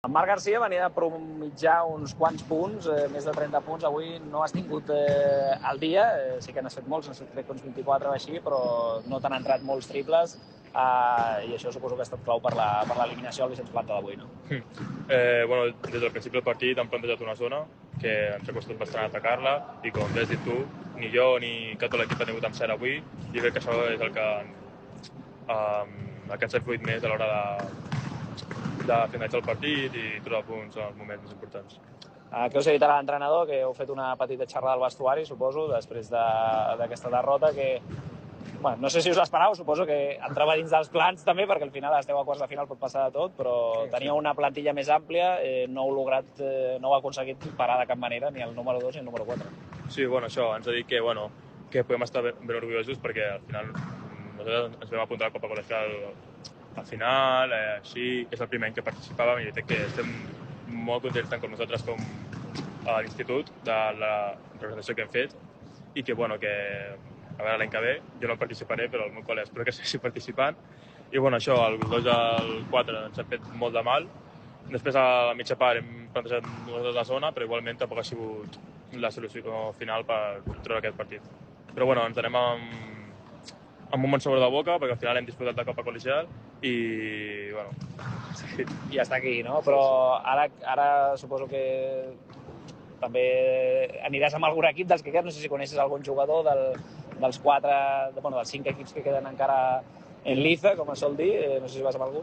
El Marc Garcia venia de mitjar uns quants punts, més de 30 punts. Avui no has tingut el dia, sí que n'has fet molts, n'has fet uns 24 o així, però no t'han entrat molts triples, i això suposo que ha estat clau per l'eliminació del Vicenç Planta d'avui, no? Des del principi del partit han plantejat una zona que ens ha costat bastant atacar-la i, com bé has dit tu, ni jo ni cap de l'equip ha tingut encert avui i crec que això és el que ens ha influït més a l'hora de finalitzar el partit i trobar punts en els moments més importants. Què us ha dit ara l'entrenador? Que heu fet una petita xerrada al vestuari, suposo, després d'aquesta derrota, que no sé si us l'esperàveu, suposo que entrava dins dels plans també, perquè al final esteu a quarts de final, pot passar de tot, però teníeu una plantilla més àmplia, no heu aconseguit parar de cap manera ni el número 2 ni el número 4. Sí, això ens ha dit que podem estar ben orgullosos perquè al final nosaltres ens vam apuntar al Copa Col·legial al final, així, és el primer any que participàvem i crec que estem molt contents tant com nosaltres com a l'institut de la representació que hem fet i que, a veure, l'any que ve jo no participaré, però el meu col·lega espero que segueixi participant. I el 2 al 4 ens ha fet molt de mal. Després, a la mitja part, hem plantejat la zona, però igualment tampoc ha sigut la solució final per treure aquest partit. Però ens anem amb un bon sabor de boca, perquè al final hem disputat la Copa Col·legial i, sí. I està aquí, no? Però ara suposo que també aniràs amb algun equip dels que queden. No sé si coneixes algun jugador dels 5 equips que queden encara en liza, com es sol dir. No sé si vas amb algú.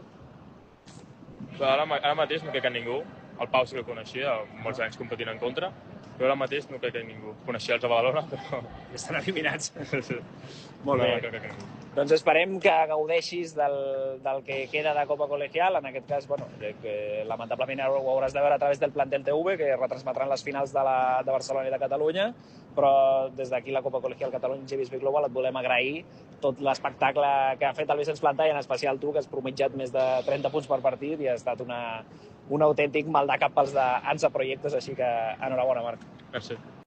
Ara mateix no crec que ningú. El Pau sí que el coneixia, molts anys competint en contra, però ara mateix no crec que ningú. Coneixia els de Badalona, però... Estan eliminats. Sí. Molt bé. No crec que ningú. Doncs esperem que gaudeixis del que queda de Copa Col·legial. En aquest cas, que lamentablement ho hauràs de veure a través del Plantel TV, que retransmetran les finals de Barcelona i de Catalunya, però des d'aquí la Copa Col·legial Catalunya GBSB Global et volem agrair tot l'espectacle que ha fet el Vicenç Planta i en especial tu, que has promitjat més de 30 punts per partit i ha estat un autèntic mal de cap pels d'Ansa Projectes, així que enhorabona, Marc. Merci.